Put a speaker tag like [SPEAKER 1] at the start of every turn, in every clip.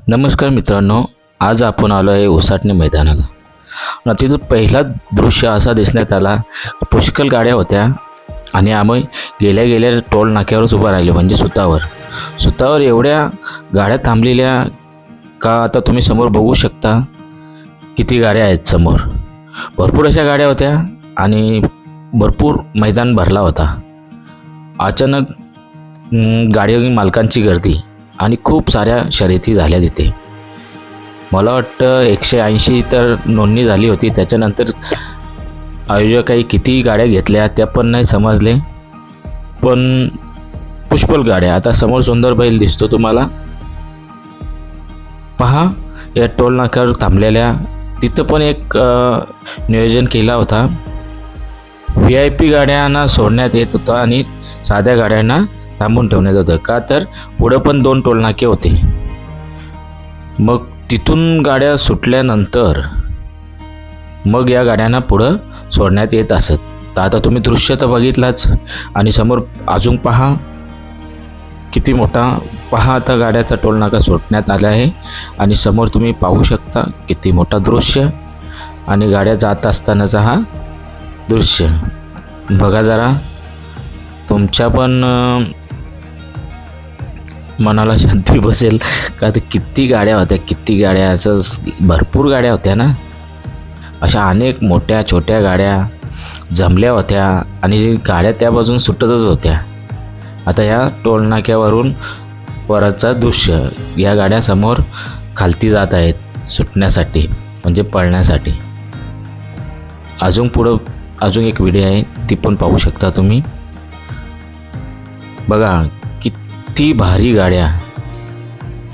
[SPEAKER 1] नमस्कार मित्रांनो, आज आपण आलो आहे उसाटणे मैदानाला. आणि तिथं पहिला दृश्य असा दिसण्यात आला, पुष्कळ गाड्या होत्या आणि आम्ही गेल्या गेल्या टोल नाक्यावरच उभा राहिलो, म्हणजे सुतावर एवढ्या गाड्या थांबलेल्या का. आता तुम्ही समोर बघू शकता किती गाड्या आहेत समोर. भरपूर अशा गाड्या होत्या आणि भरपूर मैदान भरला होता. अचानक गाडी मालकांची गर्दी आणि खूप साऱ्या शर्यती झाल्या तिथे. मला वाटतं 180 तर नोंदणी झाली होती. त्याच्यानंतर आयोजकांनी किती गाड्या घेतल्या त्या पण नाही समजले, पण पुष्कळ गाड्या. आता समोर सुंदर बैल दिसतो तुम्हाला, पहा या टोल नाक्यावर थांबलेल्या. तिथं पण एक नियोजन केला होता. VIP गाड्यांना सोडण्यात येत होतं आणि साध्या गाड्यांना थांबून ठेवण्यात होतं. का तर पुढं पण 2 टोलनाके होते. मग तिथून गाड्या सुटल्यानंतर मग या गाड्यांना पुढं सोडण्यात येत असत. तर आता तुम्ही दृश्य तर बघितलाच आणि समोर अजून पहा किती मोठा. पहा आता गाड्याचा टोलनाका सोडण्यात आला आहे आणि समोर तुम्ही पाहू शकता किती मोठा दृश्य आणि गाड्या जात असतानाचा हा दृश्य बघा. जरा तुमच्या पण मनाला शांती बसेल का. ते किती गाड्या होत्या, किती गाड्या, असं भरपूर गाड्या होत्या ना. अशा अनेक मोठ्या छोट्या गाड्या जमल्या होत्या आणि गाड्या त्या बाजून सुटतच होत्या. आता या टोलनाक्यावरून वरचा दृश्य, या गाड्या समोर खालती जात आहेत सुटण्यासाठी, म्हणजे पळण्यासाठी. अजून पुढं अजून एक व्हिडिओ आहे, ती पण पाहू शकता तुम्ही. बघा किती भारी गाड्या,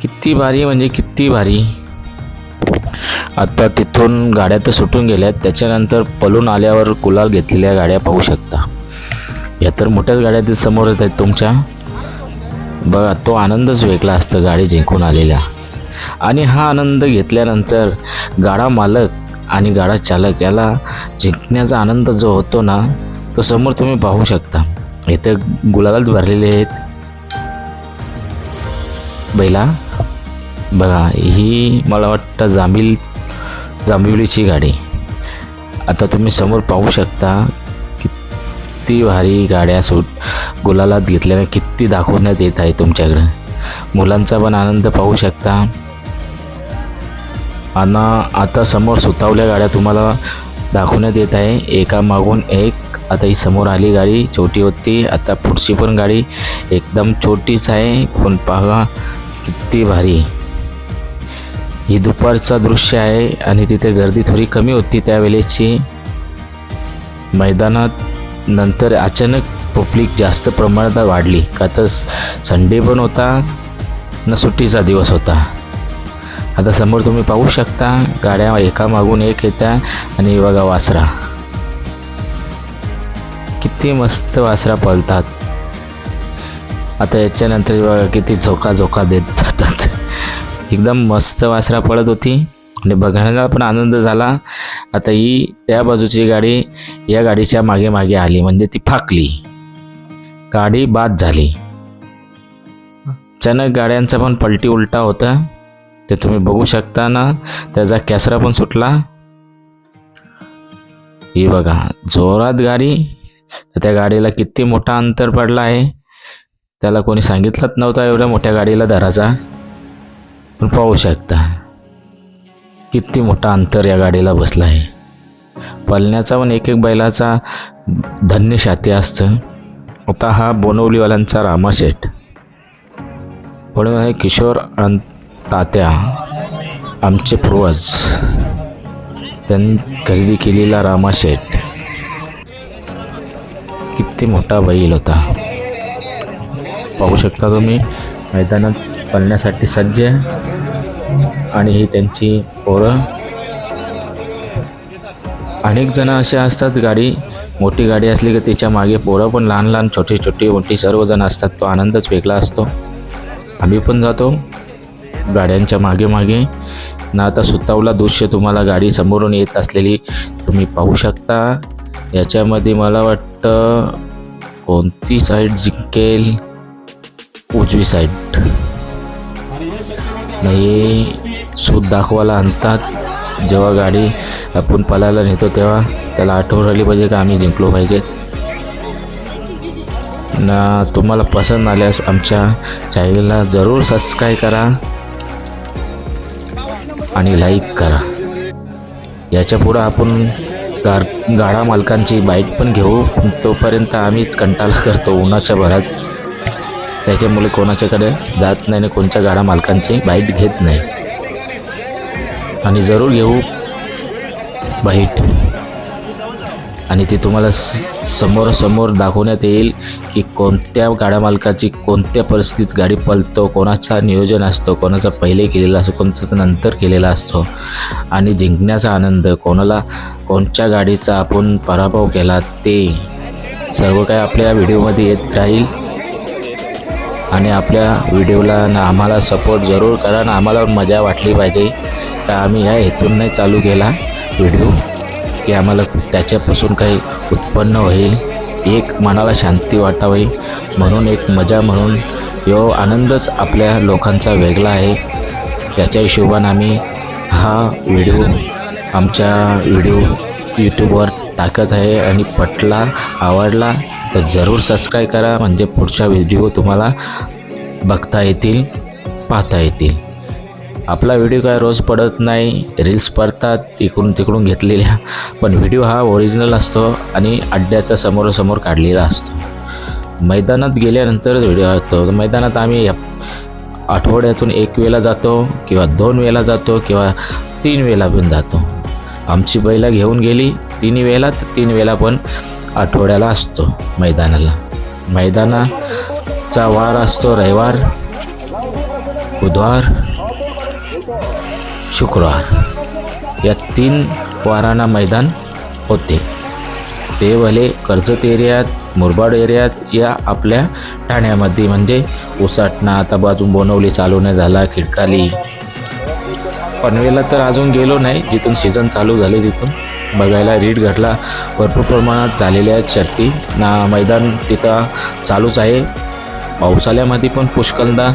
[SPEAKER 1] किती भारी म्हणजे किती भारी. आता तिथून गाड्या तर सुटून गेल्यात, त्याच्यानंतर पळून आल्यावर गुलाल घेतलेल्या गाड्या पाहू शकता. या तर मोठ्याच गाड्या ते समोर येत आहेत तुमच्या. बघा तो आनंदच वेगळा असतं गाडी जिंकून आलेल्या. आणि हा आनंद घेतल्यानंतर गाडा मालक आणि गाडा चालक याला जिंकण्याचा आनंद जो होतो ना, तो समोर तुम्ही पाहू शकता. इथं गुलालात भरलेले आहेत बैला. बघा ही मला वाटतं जांभिवलीची गाडी. आता तुम्ही समोर पाहू शकता किती भारी गाड्या गुलालात घेतल्याने किती दाखवण्यात येत आहे तुमच्याकडं. मुलांचा पण आनंद पाहू शकता. आणि आता समोर सुतावल्या गाड्या तुम्हाला दाखवण्यात येत आहे, एका मागून एक. आता ही समोर आली गाडी छोटी होती, आता पुढची पण गाडी एकदम छोटीच आहे, पण पहा किती भारी. ही दुपारचा दृश्य आहे आणि तिथे गर्दी थोडी कमी होती त्यावेळेची मैदानात. नंतर अचानक पब्लिक जास्त प्रमाणात वाढली, का तर संडे पण होता ना, सुट्टीचा दिवस होता. आता समोर तुम्ही पाहू शकता गाड्या एका मागून एक येत्या. आणि बघा वासरा, किती मस्त वासरा पळतात. आता याच्यानंतर बघा किती झोका देत जातात. एकदम मस्त वासरा पळत होती आणि बघायला पण आनंद झाला. आता ही त्या बाजूची गाडी या गाडीच्या मागे मागे आली, म्हणजे ती फाकली, गाडी बाद झाली. अचानक गाड्यांचा पण पलटी उलटा होता, ते तुम्ही बघू शकता ना. त्याचा कॅसरा पण सुटला. ही बघा जोरात गाडी. तर त्या गाडीला किती मोठा अंतर पडला आहे, त्याला कोणी सांगितलंच नव्हता एवढ्या मोठ्या गाडीला धराचा. पण पाहू शकता किती मोठा अंतर या गाडीला बसला आहे. पळण्याचा पण एक बैलाचा धन्य शाती असतं. आता हा बोनवलीवाल्यांचा रामाशेठ, म्हणून आहे किशोर तात्या, आमचे पूर्वज, त्यांनी खरेदी केलेला रामाशेठ. किती मोठा बैल होता, पाहू शकता तुम्ही. मैदानात पळण्यासाठी सज्ज आणि ही त्यांची पोरं. अनेक जण असे असतात, गाडी मोठी गाडी असली की तिच्या मागे पोरं पण लहान लहान छोटी छोटी मोठी सर्वजण असतात. तो आनंदच वेगळा असतो. आम्ही पण जातो गाड्यांच्या मागे मागे ना. आता सुतावला दृश्य तुम्हाला गाडी समोरून येत असलेली तुम्ही पाहू शकता. याच्यामध्ये मला वाटतं कोणती साईड जिंकेल, उजवी साईड. नाही सूद दाखवायला आणतात. जेव्हा गाडी आपण पळायला नेतो तेव्हा त्याला आठवण राहिली पाहिजे का आम्ही जिंकलो पाहिजे ना. तुम्हाला पसंत आल्यास आमच्या चॅनलला जरूर सबस्क्राईब करा आणि लाईक करा. याच्या पुढं आपण गाडा मालकांची बाईट पण घेऊ. तोपर्यंत आम्हीच कंटाळा करतो उन्हाच्या भरात. त्याच्यामुळे कोणाच्याकडे जात नाही आणि कोणत्या गाडा मालकांची बाईट घेत नाही. आणि जरूर घेऊ बाईट. आणि ते तुम्हाला समोरासमोर दाखवण्यात येईल की कोणत्या गाड्या मालकाची कोणत्या परिस्थितीत गाडी पळतो, कोणाचा नियोजन असतो, कोणाचा पहिले केलेला असतो, कोणाचा नंतर केलेला असतो. आणि जिंकण्याचा आनंद, कोणत्या गाडीचा आपण पराभव केला ते सर्व काही आपल्या व्हिडिओमध्ये येत राहील. आणि आपल्या व्हिडिओला ना आम्हाला सपोर्ट जरूर करा ना. आम्हाला मजा वाटली पाहिजे का आम्ही ह्या हेतून नाही चालू केला व्हिडिओ की आम्हाला त्याच्यापासून काही उत्पन्न होईल, एक मनाला शांती वाटावी म्हणून, एक मजा म्हणून. यो आनंदच आपल्या लोकांचा वेगळा आहे. त्याच्या हिशोबाने आम्ही हा व्हिडिओ आमच्या यूट्यूबवर टाकत आहे. आणि पटला आवडला तर जरूर सबस्क्राईब करा म्हणजे पुढच्या व्हिडिओ तुम्हाला बघता येतील, पाहता येतील. आपला व्हिडिओ काय रोज पडत नाही, रील्स पडतात इकडून तिकडून घेतलेल्या, पण व्हिडिओ हा ओरिजिनल असतो आणि अड्ड्याचा समोरासमोर काढलेला असतो. मैदानात गेल्यानंतर व्हिडिओ असतो. मैदानात आम्ही आठवड्यातून एक वेळा जातो किंवा 2 वेळा जातो किंवा 3 वेळा पण जातो. आमची बैला घेऊन गेली 3 वेळा तर 3 वेळा पण आठवड्याला असतो मैदानाला. मैदानाचा वार असतो रविवार, बुधवार, शुक्रवार. या 3 वारांना मैदान होते. ते भले कर्जत एरियात, मुरबाड एरियात या आपल्या ठाण्यामध्ये म्हणजे उसाटणा, आता बाजून बोनवली चालू नाही झाला, खिडकाली. पनवेलला तर अजून गेलो नाही, जिथून सीझन चालू झाले तिथून बघायला. रीड घडला भरपूर प्रमाणात झालेल्या आहेत शर्ती ना. मैदान तिथं चालूच आहे. पावसाळ्यामध्ये पण पुष्कळदा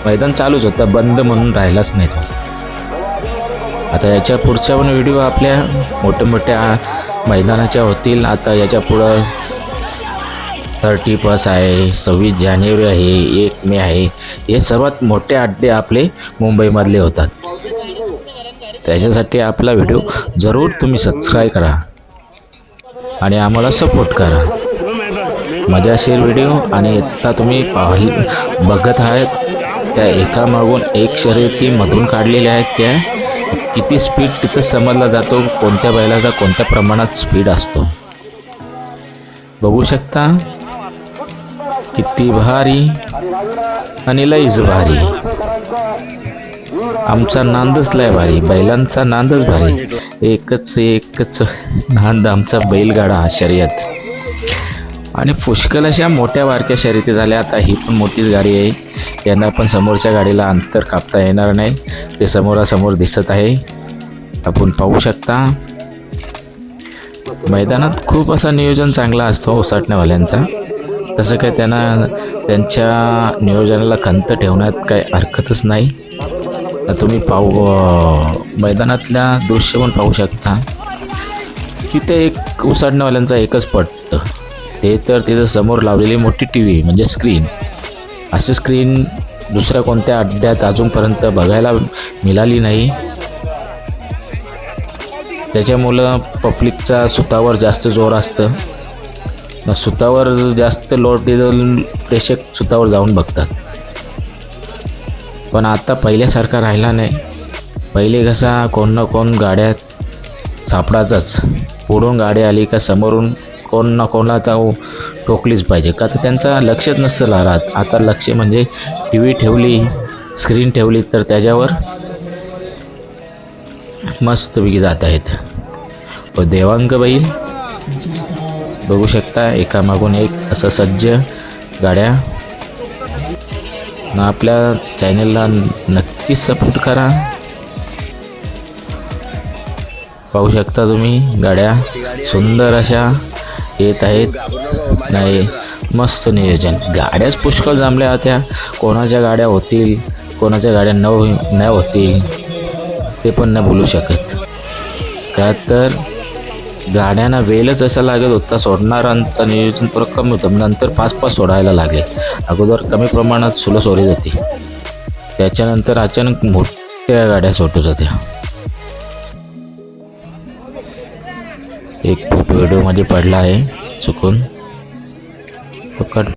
[SPEAKER 1] मैदान चालूच होतं, बंद म्हणून राहिलाच नाही तो. आता याच्या पुढच्या पण व्हिडिओ आपल्या मोठ्या मैदानाच्या होतील. आता याच्या पुढं 30 आहे, 26 जानेवारी आहे, 1 मे आहे. हे सर्वात मोठे अड्डे आपले मुंबईमधले होतात. त्याच्यासाठी आपला व्हिडिओ जरूर तुम्ही सबस्क्राईब करा आणि आम्हाला सपोर्ट करा. मजाशीर व्हिडिओ. आणि आता तुम्ही बघत आहात त्या एकामागून एक शर्यतीमधून काढलेल्या आहेत. त्या किती स्पीड तिथं समजला जातो, कोणत्या बैलाचा कोणत्या प्रमाणात स्पीड असतो बघू शकता. किती भारी आणि लईच भारी. आमचा नांदच लय भारी, बैलांचा नांदच भारी. एकच नांद आमचा बैलगाडा शर्यत. आणि पुष्कळ अशा मोठ्या बारक्या शर्यती झाल्या. आता ही पण मोठीच गाडी आहे, यांना पण समोरच्या गाडीला अंतर कापता येणार नाही. ते समोरासमोर दिसत आहे, आपण पाहू शकता. मैदानात खूप असा नियोजन चांगला असतो उसाटण्यावाल्यांचा. तसं काय त्यांच्या नियोजनाला खंत ठेवण्यात काही हरकतच नाही. तुम्ही मैदानातल्या दृश्य पण पाहू शकता. तिथे एक उसाटण्यावाल्यांचा एकच पडतं, ते तर तिथं समोर लावलेली मोठी TV म्हणजे स्क्रीन. अशी स्क्रीन दुसऱ्या कोणत्या अड्ड्यात अजूनपर्यंत बघायला मिळाली नाही. त्याच्यामुळं पब्लिकचा सुतावर जास्त जोर असतं. सुतावर जास्त लोड दिलं, प्रेक्षक सुतावर जाऊन बघतात. पण आता पहिल्यासारखा राहिला नाही. पहिले कसा कोण ना कोण गाड्यात सापडायचाच. पुढून गाडी आली का समोरून कोण ना कोणाला टोकलीच पाहिजे का, तर त्यांचा लक्षच नसतं राहत. आता लक्ष म्हणजे TV ठेवली, स्क्रीन ठेवली तर त्याच्यावर मस्तपैकी जात आहेत. देवांग बैल बघू शकता, एकामागून एक असं सज्ज गाड्या. ना आपल्या चॅनलला नक्कीच सपोर्ट करा. पाहू शकता तुम्ही गाड्या सुंदर अशा येत आहेत. नाही मस्त नियोजन. गाड्याच पुष्कळ जमल्या होत्या. कोणाच्या गाड्या होतील, कोणाच्या गाड्या न होतील ते पण नाही बोलू शकत. का तर गाड्यांना वेळच असा लागत होता, सोडणाऱ्यांचं नियोजन थोडं कमी होतं. नंतर 5-5 सोडायला लागले. अगोदर कमी प्रमाणात सुलं सोडत होती, त्याच्यानंतर अचानक मोठ्या गाड्या सोडत होत्या. एक व्हिडिओमध्ये पडला आहे चुकून तो कट